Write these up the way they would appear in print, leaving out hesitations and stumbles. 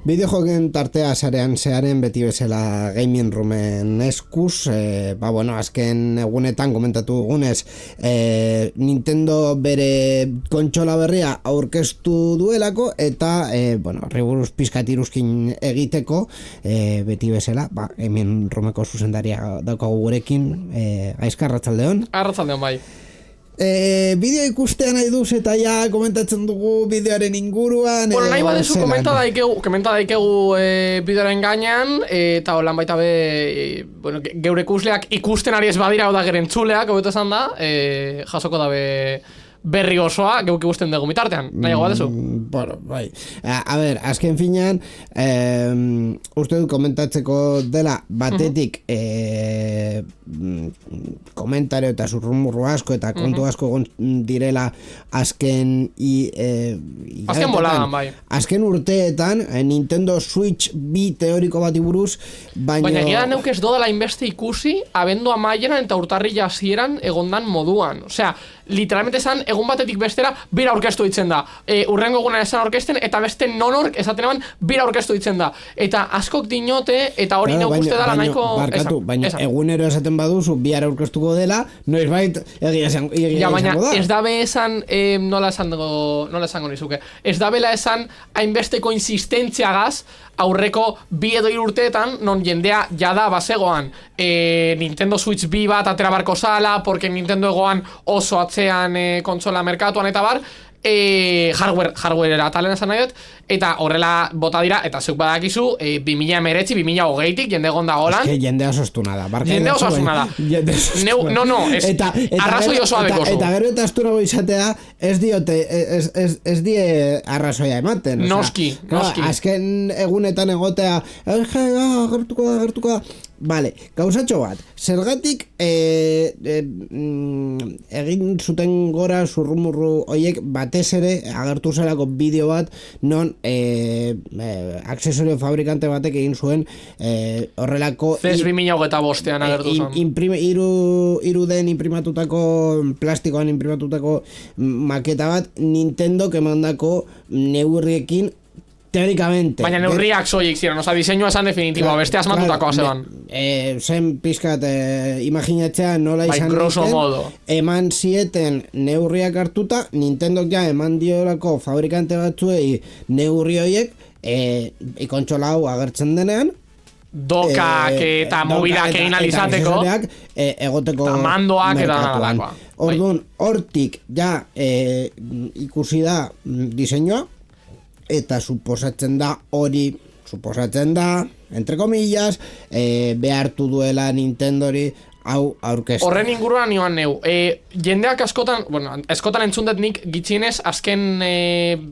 Bideojoken tartea sarean zearen beti bezala Gaming Roomen eskuz, azken egunetan komentatu dugunez, Nintendo bere kontsola berria aurkeztu duelako eta horri buruz pizkat iruzkin egiteko, beti bezala, Gaming Roomeko zuzendaria daukagu gurekin, Gaizka, arratsaldeon. Arratsaldeon bai. Bideo ikustea nahi duz eta ja komentatzen dugu bideoaren inguruan. Bueno, nahi badezu komenta daikegu bideoaren gainean, eta holan baita geure ikusleak ikusten ari ez badira da geren txuleak, hobeto esan da, jasoko dabe berri osoa, geuk ikusten dugu mitartean, nahiago badezu? Bai. A ber, azken finean, uste dut komentatzeko dela batetik komentario eta zurrumurru asko eta kontu asko direla azken boladan, bai. Azken urteetan, Nintendo Switch bi teoriko bati buruz, baina gira neuk ez dodala inbeste ikusi, abendu amaieran eta urtarri jasieran egondan moduan. Osea, literalmente esan, egun batetik bestera, bira aurkeztu ditzen da. Urrengo egunan esan aurkezten, eta beste nonork esaten eban, bira aurkeztu ditzen da. Eta askok dinote, eta hori neuk uste dala nahiko... Baina egunero esaten baduzu, bihar aurkeztuko dela, noizbait egia izango da. Baina ez dabe esan, nola esango nizuke, ez dabela esan, hainbesteko insistentziagaz, aurreko 2 edo 3 urteetan, non jendea jada bazegoan Nintendo Switch bi bat atera barko zala, porque Nintendo egoan oso atzean kontsola merkatuan eta bar, hardware atalen esan nahi dut, eta horrela bota dira, eta zeuk badakizu 2019-2020 jende egon da holan. Ez que jende osostuna da. Jende osostuna da. No, arrazoi osoa dekozu. Eta gero eta astunago izatea, ez die arrazoia ematen. Noski. Azken egunetan egotea, gertuko da. Vale, gauzatxo bat, zergatik egin zuten gora zurrumurru oiek batez ere agertu zelako bideo bat non aksesorio fabrikante batek egin zuen horrelako CES 2025an agertu zen iruden imprimatutako plastikoan imprimatutako maketa bat Nintendo kemandako neurriekin teóricamente. Baina neurriak soilik ziren, oza, diseinua esan definitiboa, beste asmatutako zeban. Zen pizkat imaginatzea nola izan duten, eman zieten neurriak hartuta, Nintendo ja eman diolako fabrikante batzuei neurri horiek, ikontsola hau agertzen denean, dokak eta mobidak egin alizateko, egoteko mandoak eta nalakoa. Orduan, hortik ja ikusi da diseinua, eta suposatzen da, entre comillas, behartu duela Nintendori hau aurkeztu. Horren inguruan nioan neu. Jendeak askotan entzundet nik gitxienez azken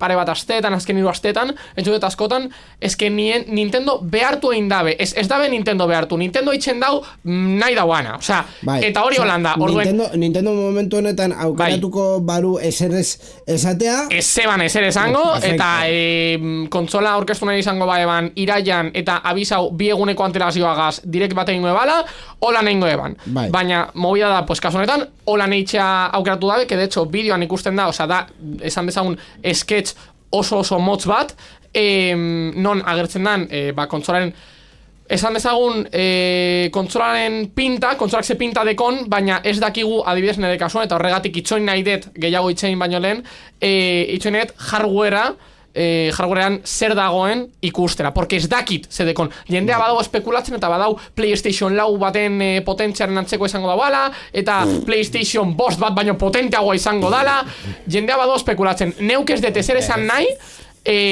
pare bat asteetan, azken 3 asteetan, entzundet askotan, ezken Nintendo behartu egin dabe. Ez dabe Nintendo behartu. Nintendo itxen dau nahi dauana. Osea, eta hori holanda. Nintendo momentu honetan aukeratuko baru eserez esatea. Ez zeban eser esango, eta kontsola aurkeztu nahi izango baeban iraian, eta abizau 2 eguneko antelazioagaz direkt bat egingo ebala, hola nehingo eban. Baina, movida da, kasu honetan, hola neitxea aukeratu dabe, que de hecho, bideoan ikusten da, oza, da, esan dezagun, sketch oso motz bat, non agertzen dan, kontsolaren, esan dezagun, kontsolaren pinta, kontsolak ze pinta dekon, baina ez dakigu adibidez nire kasuan, eta horregatik itxoin nahi det, gehiago itxein baino lehen, itxoin nahi det hardwarean zer dagoen ikustera, porque ez dakit zedekon. Jendea badago espekulatzen eta badau PlayStation 4 baten potentziaren antzeko izango dauala, eta PlayStation 5 bat baino potenteagoa izango dala, jendea badago espekulatzen. Neuk ez dut ezer esan nahi,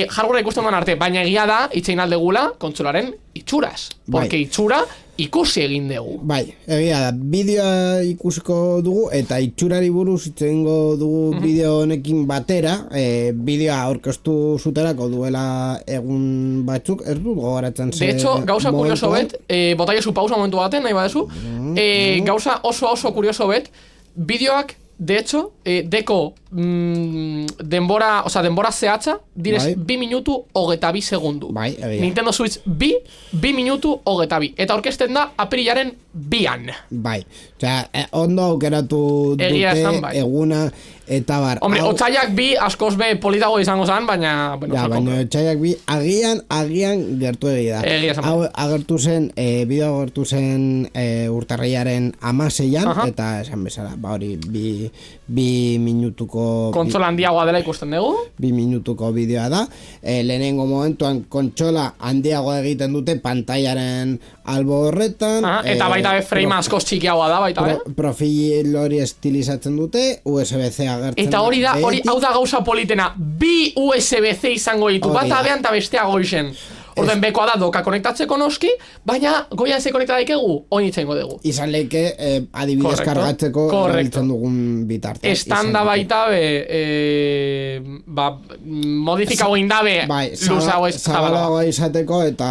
hardwarea ikusten duan arte, baina egia da, itxein aldegula, kontsolaren itxuraz. Porque itxura ikusi egin dugu. Bai, egia da, bideoa ikusiko dugu eta itxurari buruz itxengo dugu bideo honekin batera, bideoa aurkeztu zuterako duela egun batzuk, ez dut gogoratzen De hecho, gauza kurioso bet, botaia zu pausa momentu baten, nahi badezu, gauza oso kurioso bet, bideoak de hecho, deko denbora zehatza, direz 2 minutu 22 segundu. Nintendo Switch 2 minutu 22. Eta orkesten da apirilaren 2an. Bai, osea, ondo aukeratu dute eguna eta bar. Hombre, otsaiak 2 askoz be politago izango zen, baina... Ja, baina otsaiak 2 agian gertu egia da. Hau agertu zen, bideo agertu zen urtarrilaren 16an, eta esan bezala, ba hori, 2 minutuko... Kontsola handiagoa dela ikusten dugu. 2 minutuko bideoa da. Lehenengo momentuan kontsola handiagoa egiten dute pantailaren albo horretan. Eta baita be frame askoz txikiagoa da, baita be. Profil hori estilizatzen dute, USB-C agertzen. Eta hori da, hau da gauza politena, 2 USB-C izango ditu, bat abean eta bestea goizen. Orden bekoa da doka konektatzeko noski, baina goian ze konekta daikegu, oinitzen dugu. Izan leike, adibidez kargatzeko erabiltzen dugun bitarte. Estanda baita modifikago indabe luzago ez zabalagoa izateko eta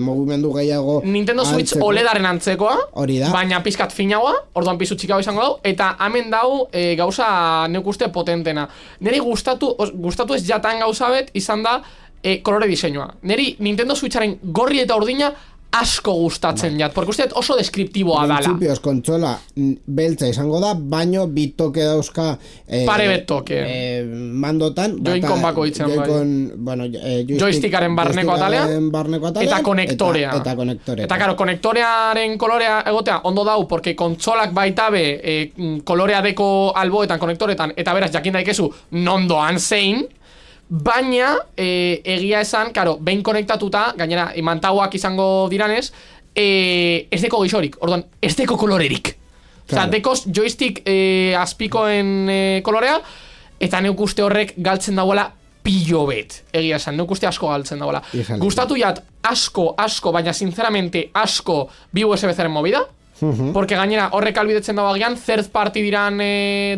mugimendu gehiago Nintendo Switch OLEDaren antzekoa, baina pizkat finagoa, orduan pizu txikago izango dau, eta hemen dau gauza neuk uste potentena. Neri gustatu ez jatan gauza bet, izan da kolore diseinua. Neri Nintendo Switcharen gorri eta urdina asko gustatzen jat, porque usteet oso deskriptiboa dala. Principios kontsola beltza izango da, baino bitoke dauzka pare betoke mandotan joinkon bako itzen joystickaren barneko atalea eta konektorea eta karo, konektorearen kolorea egotea ondo dau, porque kontsolak baita be kolorea deko alboetan, konektoretan, eta beraz jakin daikezu nondoan zein. Baina, egia esan, karo, behin konektatuta, gainera, imantauak izango diranez, ez deko gixorik, orduan, ez deko kolorerik. Osa, dekoz joystick azpikoen kolorea, eta neuk uste horrek galtzen dagoela pillo bet, egia esan, neuk uste asko galtzen dagoela. Gustatu jat, asko, baina sinceramente asko, bi USB-zaren movida, porque gainera horrek albidetzen dago agian third party diran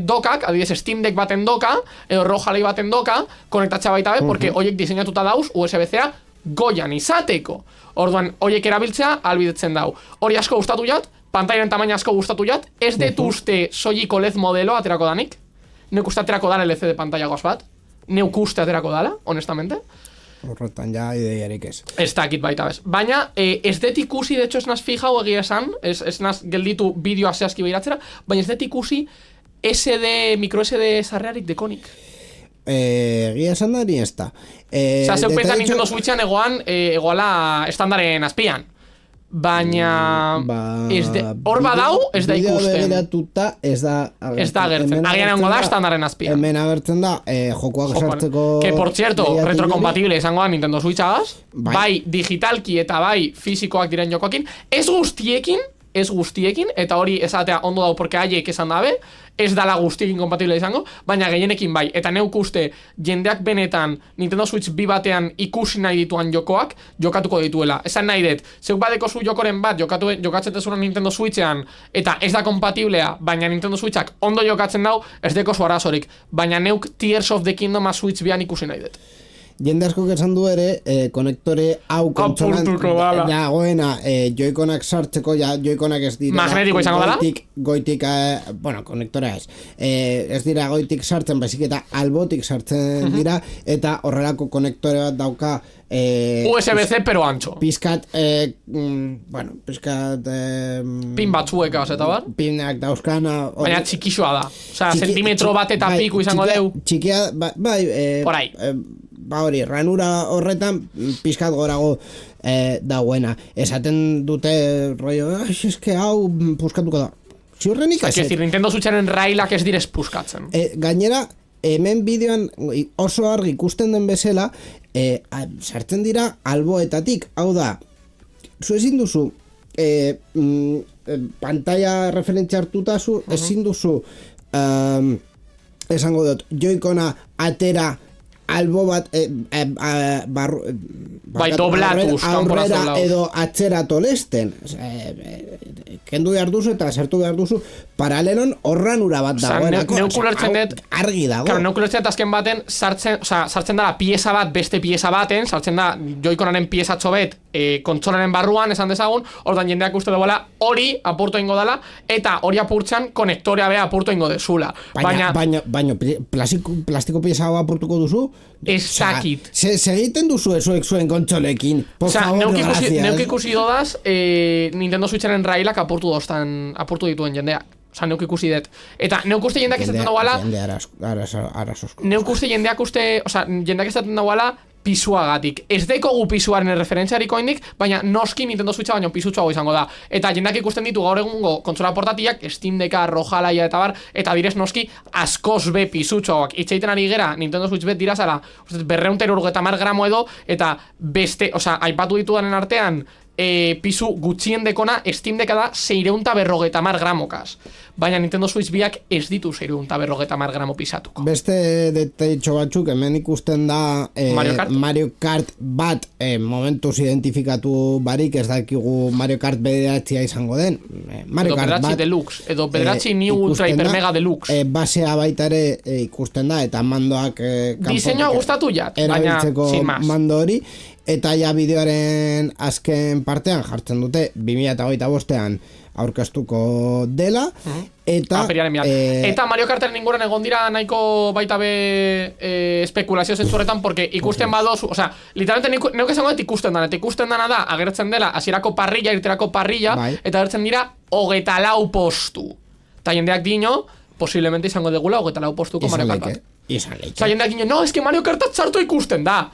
dokak, adibidez Steam Deck baten doka edo Rojalei baten doka konektatxa baita be, porque hoiek diseinatuta dauz USB-C-a goian izateko. Orduan, hoiek erabiltzea albidetzen dau. Hori asko gustatu jat, pantaiaren tamaina asko gustatu jat, ez dut uste soiliko LED modelo aterako danik. Neuk uste aterako dala LCD pantalla goz bat. Neuk uste aterako dala, honestamente. Horretan ja ideiarik ez. Ez dakit baita bez. Baina ez dut ikusi, de hecho ez naz fijau egia esan, ez naz gelditu bideoa zehazki behiratzera, baina ez dut ikusi micro SD sarrearik dekonik. Egia esan da ni ez da. Osa, zeu pentsa Nintendo Switchean egoala estandaren azpian. Baina hor badau ez da ikusten. Ez da agertzen. Agian egongo da estandaren azpian. Hemen agertzen da jokoak sartzeko. Que por cierto, retrocompatible izangoa Nintendo Switchagaz, bai digitalki eta bai fisikoak diren jokoekin, ez guztiekin, eta hori esatea ondo dau porque haiek esan dabe, ez dala guztiekin kompatible izango, baina gehienekin bai, eta neuk uste jendeak benetan Nintendo Switch 2 batean ikusi nahi dituan jokoak, jokatuko dituela. Esan nahi dut, zeuk badeko zu jokoren bat, jokatzetezuran Nintendo Switchean, eta ez da kompatiblea, baina Nintendo Switchak ondo jokatzen dau, ez deko zu arazorik, baina neuk Tears of the Kingdom Switch 2an ikusi nahi dut. Jende asko esan du ere, konektore hau kontsolan dagoena joikonak sartzeko, joikonak ez dira magnetiko izango dela? Goitik, bueno, konektorea ez dira goitik sartzen, baizik eta albotik sartzen dira, eta horrelako konektore bat dauka USB-C pero ancho. Pizkat, bueno, pizkat pin batzuek eta bar? Pinak dauzkana. Baina txikixoa da. Osea, sentimetro bat eta piku izango deu. Txikia, bai, por ahí. Ba hori, ranura horretan pizkat gorago dagoena. Esaten dute rollo, eske hau puskatuko da. Ziurrenik ez. Ez Nintendo Switcharen railak ez direz puskatzen. Gainera, hemen bideoan oso argi ikusten den bezala, sartzen dira alboetatik. Hau da, zu ezin duzu pantalla referentzia hartuta zu, ezin duzu esango dut, joikona atera albo bat bai, doblatuz aurrera edo atzera tolesten kendu behar duzu eta sartu behar duzu paralelon horranura bat dagoenako argi dago neukulertzen dut azken baten sartzen da pieza bat beste pieza baten sartzen da joikonaren piezatxo bet kontsolaren barruan esan dezagun ordan jendeak uste duela hori apurtu ingo dela eta hori apurtzen konektorea bea apurtu ingo dezula baina plastiko pieza hau apurtuko duzu ez dakit segiten duzu esuek zuen kontsolekin por favor neuk ikusi dodaz Nintendo Switcharen railak apurtu dituen jendeak neuk ikusi dut eta neuk uste jendeak esaten dagoela neuk uste jendeak esaten dagoela pisuagatik. Ez dekogu pisuaren referentziarik oindik, baina noski Nintendo Switcha baino pisutxoago izango da. Eta jendeak ikusten ditu gaur egungo kontsola portatiak, Steam Decka, Rojalaia eta bar, eta direz noski askoz be pisutxoak. Itxeiten ari gera, Nintendo Switch bet dirazala, 250 gramo edo, eta beste, aipatu ditudanen artean, pisu gutxien dekona Steam Decka da 650 gramokaz. Baina Nintendo Switch biak ez ditu 650 gramo pisatuko. Beste detaitxo batzuk hemen ikusten da Mario Kart bat momentuz identifikatu barik ez dakigu Mario Kart bederatzia izango den Mario Kart bat Deluxe edo bederatzi New Ultra Hyper Mega Deluxe basea baita ere ikusten da eta mandoak diseinua gustatu jat erabiltzeko mando hori eta ja bideoaren azken partean jartzen dute 2025ean aurkeztuko dela eta eta Mario Karteren inguruan egon dira nahiko baita be espekulazio zentzurretan porque ikusten badozu, literalmente neuk esango dut ikusten dana, eta ikusten dana da agertzen dela hasierako parrilla, irterako parrilla eta agertzen dira 24 postu eta jendeak dino posiblemente izango degula 24 postuko Mario Kart jendeak dino, no, es que Mario Kart sartu ikusten da.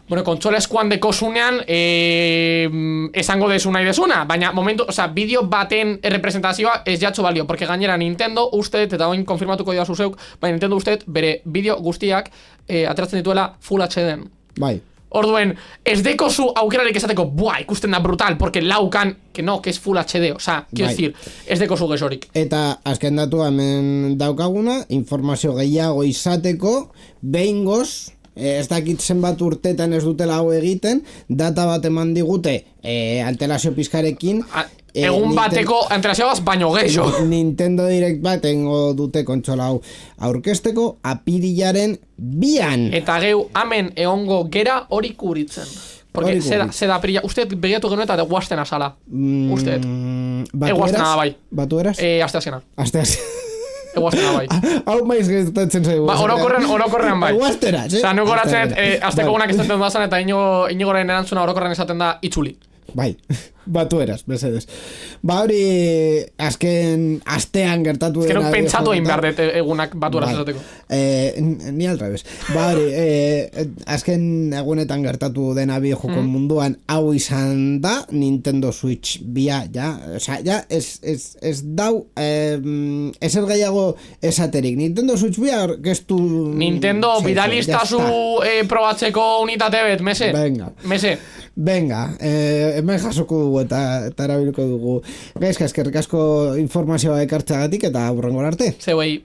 Bueno, kontsola eskuan dekosunean esango desu nahi desuna, baina momentu, bideo baten representazioa ez jatxo balio, porque gainera Nintendo uste, eta oin konfirmatuko dira zuzeuk, baina Nintendo uste, bere bideo guztiak ateratzen dituela Full HD-en. Bai. Orduen, ez dekozu aukerarik esateko, buah, ikusten da brutal, porque laukan, que no, que es Full HD, quiero decir, ez dekozu gezorik. Eta azken datu hemen daukaguna, informazio gehiago izateko, behingoz, ez dakit zenbat urtetan ez dutela hau egiten, data bat eman digute antelazio pizkarekin egun bateko antelazioaz baino gehiago Nintendo Direct bat engo dute kontsola hau aurkezteko apirilaren 2an eta geu hemen egongo gera hori kuritzen porque zeda aprilla, uste begiatu genuen eta guazten azala uste eguazten nada bai batu eraz? Asteazena Eguaztena bai. Hau maiz geztatzen zaigu. Orokorrean bai. Eguaztera, nuko horatzen, azteko gunak esaten dazan eta inigoren erantzuna orokorrean esaten da itzuli. Bai, batu eraz, besedes. Hori azken astean gertatu dena. Ez que pentsatu egin behar dut egunak batu eraz esateko. Ni al revés. Hori, azken egunetan gertatu dena bideojoko munduan hau izan da Nintendo Switch bia, ja, ez dau ezer gehiago esaterik. Nintendo Switch bia orkestu Nintendo bidalistazu probatzeko unitate bet, mese. Venga, hemen jasoko dugu eta erabilko dugu. Gaizka, eskerrik asko informazioa ekartzeagatik eta hurrengora arte. Zeuei.